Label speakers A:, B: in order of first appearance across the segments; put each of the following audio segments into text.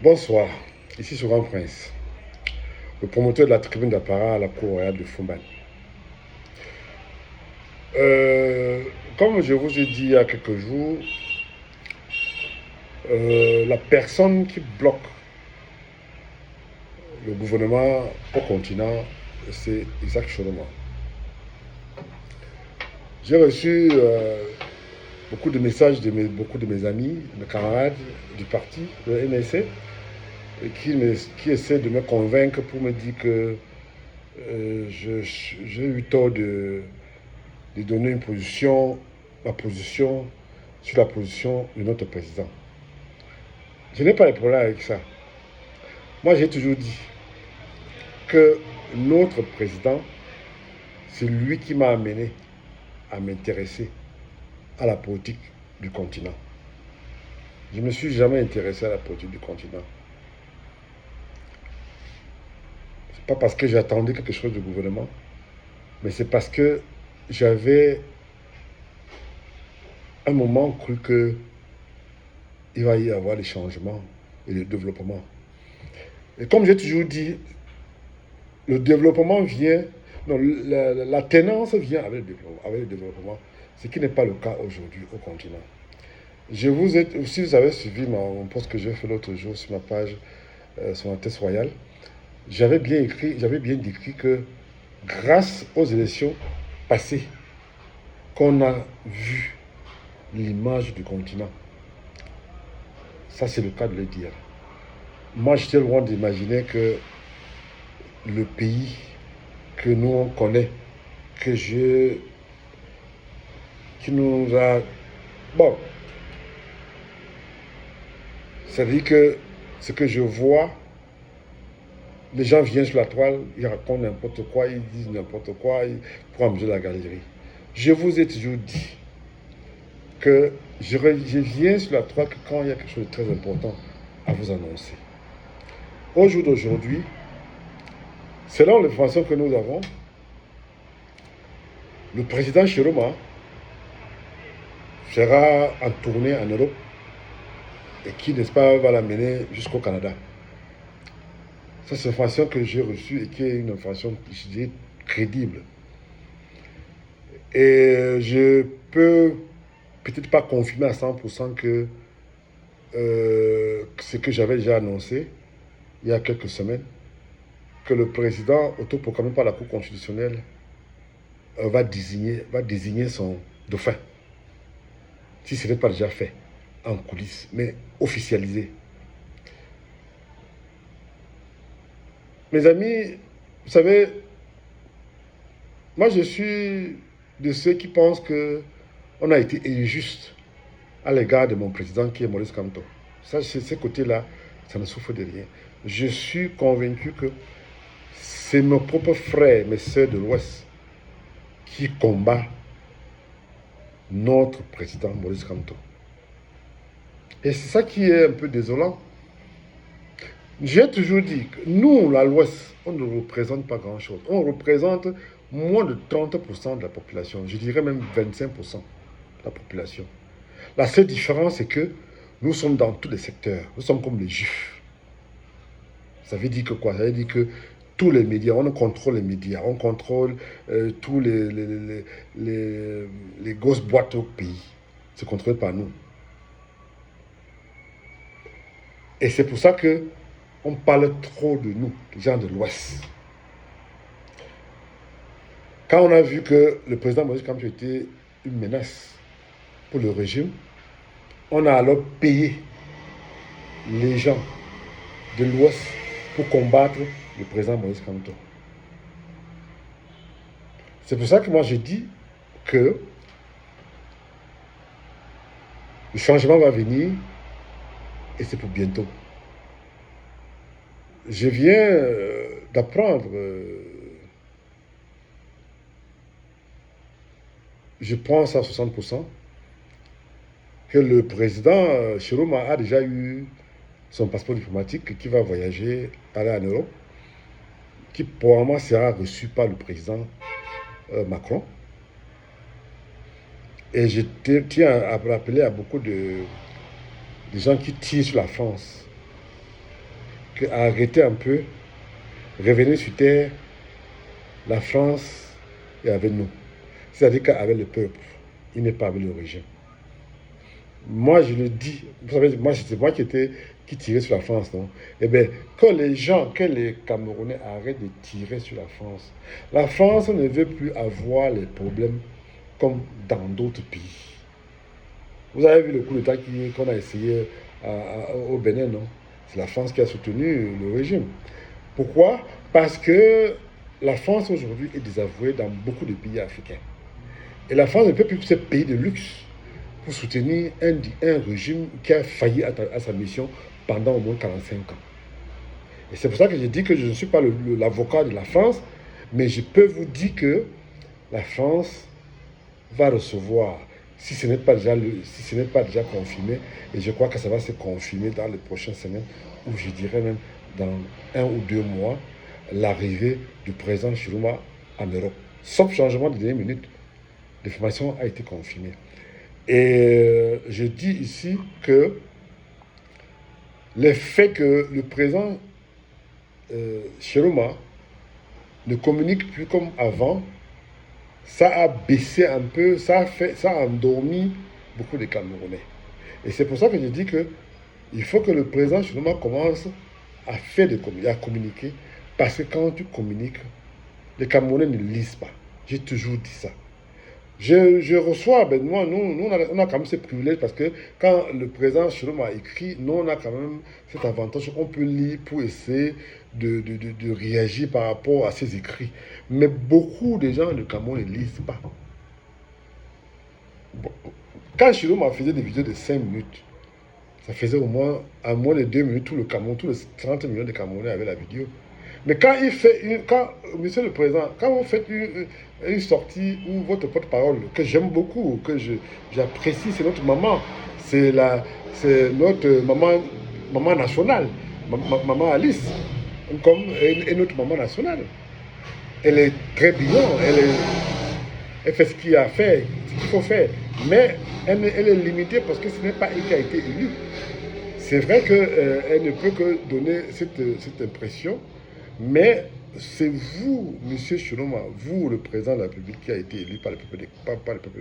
A: Bonsoir, ici Souvent Prince, le promoteur de la tribune d'apparat à la Cour royale de Fumban. Euh, Comme je vous ai dit il y a quelques jours, la personne qui bloque le gouvernement au continent, c'est Isaac Choroma. J'ai reçu beaucoup de messages de beaucoup de mes amis, de mes camarades du parti, le MSC, qui essaient de me convaincre pour me dire que j'ai eu tort de donner une position, ma position sur la position de notre président. Je n'ai pas de problème avec ça. Moi, j'ai toujours dit que notre président, c'est lui qui m'a amené à m'intéresser à la politique du continent. Je ne me suis jamais intéressé à la politique du continent. Ce n'est pas parce que j'attendais quelque chose du gouvernement, mais c'est parce que j'avais un moment cru qu'il va y avoir des changements et des développements. Et comme j'ai toujours dit, le développement vient, non, la tenance vient avec le développement, ce qui n'est pas le cas aujourd'hui au continent. Si vous avez suivi mon post que j'ai fait l'autre jour sur ma page, sur la thèse royale, j'avais bien décrit que grâce aux élections passées, qu'on a vu l'image du continent. Ça, c'est le cas de le dire. Moi, j'étais loin d'imaginer que le pays que nous on connaît, qui nous a... Bon, ça veut dire que ce que je vois, les gens viennent sur la toile, ils racontent n'importe quoi, ils disent n'importe quoi pour amuser la galerie. Je vous ai toujours dit que je viens sur la toile que quand il y a quelque chose de très important à vous annoncer. Au jour d'aujourd'hui, selon l'information que nous avons, le président Chiroma sera en tournée en Europe et qui, n'est-ce pas, va l'amener jusqu'au Canada. Ça, c'est une information que j'ai reçue et qui est une information, je dirais, crédible. Et je peux peut-être pas confirmer à 100% que ce que j'avais déjà annoncé il y a quelques semaines, que le président, autoproclamé par la Cour constitutionnelle, va désigner son dauphin, si ce n'est pas déjà fait, en coulisses, mais officialisé. Mes amis, vous savez, moi je suis de ceux qui pensent qu'on a été injuste à l'égard de mon président qui est Maurice Kamto. Ça, ce côté-là, ça ne souffre de rien. Je suis convaincu que c'est mes propres frères, mes sœurs de l'Ouest qui combattent notre président Maurice Kamto. Et c'est ça qui est un peu désolant. J'ai toujours dit que nous, à l'Ouest, on ne représente pas grand-chose. On représente moins de 30% de la population. Je dirais même 25% de la population. La seule différence, c'est que nous sommes dans tous les secteurs. Nous sommes comme les juifs. Ça veut dire que quoi? Ça veut dire que tous les médias, on contrôle les médias, on contrôle tous les grosses boîtes au pays. C'est contrôlé par nous. Et c'est pour ça que on parle trop de nous, les gens de l'Ouest. Quand on a vu que le président Moïse Kamto était une menace pour le régime, on a alors payé les gens de l'Ouest pour combattre le président Moïse Kamto. C'est pour ça que moi j'ai dit que le changement va venir et c'est pour bientôt. Je viens d'apprendre, je pense à 60%, que le président Chiroma a déjà eu son passeport diplomatique qui va voyager, aller en Europe, qui probablement sera reçu par le président Macron. Et je tiens à rappeler à beaucoup de gens qui tirent sur la France arrêter un peu, revenir sur terre, la France est avec nous. C'est-à-dire qu'avec le peuple, il n'est pas avec le régime. Moi, je le dis, vous savez, moi, c'était moi qui tirais sur la France, non? Eh bien, que les Camerounais arrêtent de tirer sur la France ne veut plus avoir les problèmes comme dans d'autres pays. Vous avez vu le coup d'État qu'on a essayé au Bénin, non? C'est la France qui a soutenu le régime. Pourquoi? Parce que la France aujourd'hui est désavouée dans beaucoup de pays africains. Et la France ne peut plus se payer de luxe pour soutenir un régime qui a failli à sa mission pendant au moins 45 ans. Et c'est pour ça que je dis que je ne suis pas l'avocat de la France, mais je peux vous dire que la France va recevoir, si ce n'est pas déjà confirmé, et je crois que ça va se confirmer dans les prochaines semaines, ou je dirais même dans 1 ou 2 mois, l'arrivée du président Chiruma en Europe. Sauf changement de dernière minute, l'information a été confirmée. Et je dis ici que le fait que le président Chiruma ne communique plus comme avant, ça a baissé un peu, ça a endormi beaucoup de Camerounais. Et c'est pour ça que je dis que il faut que le président Chiruma commence à communiquer, parce que quand tu communiques, les Camerounais ne lisent pas. J'ai toujours dit ça. Je reçois, moi, nous on a quand même ce privilège, parce que quand le président Chiroma a écrit, nous on a quand même cet avantage, on peut lire pour essayer de réagir par rapport à ses écrits. Mais beaucoup de gens du Cameroun ne lisent pas. Bon, quand Chiroma faisait des vidéos de 5 minutes, ça faisait à moins de 2 minutes, tout le Cameroun, tous les 30 millions de Camerounais avaient la vidéo. Mais monsieur le Président, quand vous faites une sortie ou votre porte-parole, que j'aime beaucoup, que j'apprécie, c'est notre maman, c'est notre maman nationale, maman Alice, comme est notre maman nationale. Elle est très brillante, elle fait ce qu'il faut faire, mais elle est limitée parce que ce n'est pas elle qui a été élue. C'est vrai qu'elle ne peut que donner cette impression, mais c'est vous, monsieur Chiroma, vous, le président de la République, qui a été élu par le peuple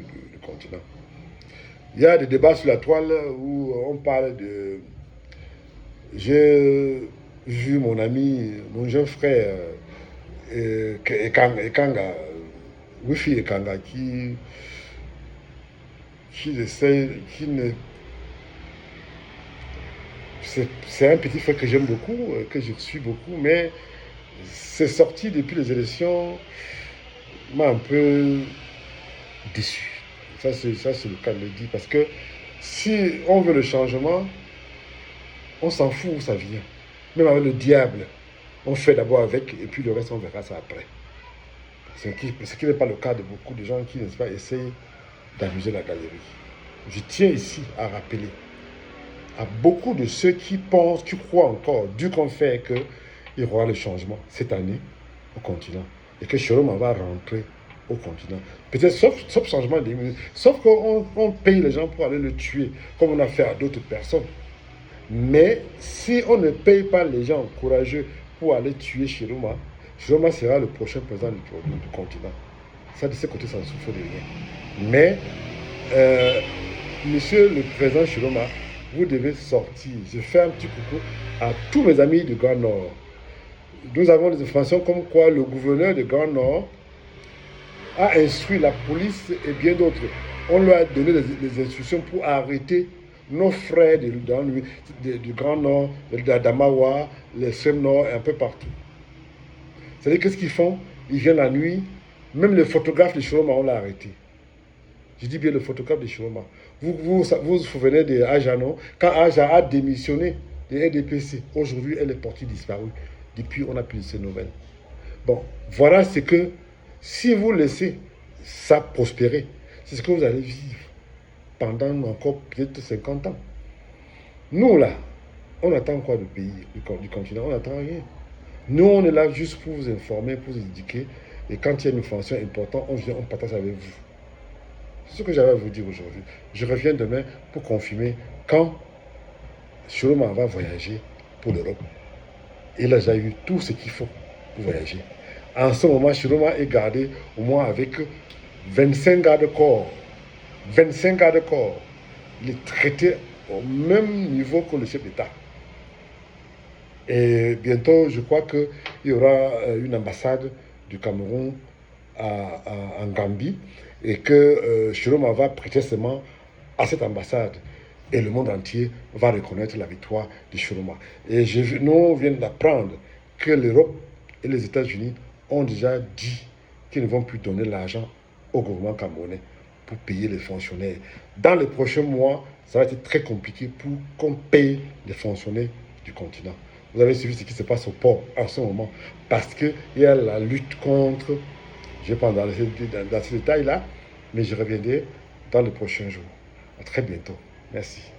A: du continent. Il y a des débats sur la toile où on parle de... J'ai vu mon ami, mon jeune frère, Ekanga, Wifi Ekanga, qui essaie, c'est un petit frère que j'aime beaucoup, que je suis beaucoup, mais c'est sorti depuis les élections, m'a un peu déçu. Ça, c'est le cas de le dire. Parce que si on veut le changement, on s'en fout où ça vient. Même avec le diable, on fait d'abord avec, et puis le reste, on verra ça après. Ce qui n'est pas le cas de beaucoup de gens qui, n'est-ce pas, essayent d'amuser la galerie. Je tiens ici à rappeler à beaucoup de ceux qui pensent, qui croient encore, du qu'on fait qu'il y aura le changement cette année au continent et que Chiroma va rentrer au continent. Peut-être sauf changement des minutes, sauf qu'on paye les gens pour aller le tuer, comme on a fait à d'autres personnes. Mais si on ne paye pas les gens courageux pour aller tuer Chiroma, Chiroma sera le prochain président du continent. Ça, de ce côté, ça ne souffre de rien. Mais, monsieur le président Chiroma, vous devez sortir. Je fais un petit coucou à tous mes amis du Grand Nord. Nous avons des informations comme quoi le gouverneur du Grand Nord a instruit la police et bien d'autres. On leur a donné des instructions pour arrêter nos frères du Grand Nord, d'Adamawa, l'extrême Nord et un peu partout. C'est-à-dire qu'est-ce qu'ils font? Ils viennent la nuit. Même le photographe de Chiroma, on l'a arrêté. Je dis bien le photographe de Chiroma. Vous vous souvenez de Aja, non? Quand Aja a démissionné de RDPC, aujourd'hui, elle est portée disparue. Depuis, on n'a plus de ses nouvelles. Bon, voilà ce que, si vous laissez ça prospérer, c'est ce que vous allez vivre pendant encore peut-être 50 ans. Nous, là, on attend quoi du pays, du continent? On n'attend rien. Nous, on est là juste pour vous informer, pour vous éduquer. Et quand il y a une information importante, on vient, on partage avec vous. C'est ce que j'avais à vous dire aujourd'hui. Je reviens demain pour confirmer quand Chiroma va voyager pour l'Europe. Il a déjà eu tout ce qu'il faut pour voyager. En ce moment, Chiroma est gardé au moins avec 25 gardes-corps. 25 gardes-corps. Il est traité au même niveau que le chef d'État. Et bientôt, je crois qu'il y aura une ambassade du Cameroun en Gambie et que Chiroma va prêter serment à cette ambassade. Et le monde entier va reconnaître la victoire de Chiroma. Et nous venons d'apprendre que l'Europe et les États-Unis ont déjà dit qu'ils ne vont plus donner l'argent au gouvernement camerounais pour payer les fonctionnaires. Dans les prochains mois, ça va être très compliqué pour qu'on paye les fonctionnaires du continent. Vous avez suivi ce qui se passe au port en ce moment, parce qu'il y a la lutte contre, je ne vais pas dans ces détails-là, mais je reviendrai dans les prochains jours. À très bientôt. Merci.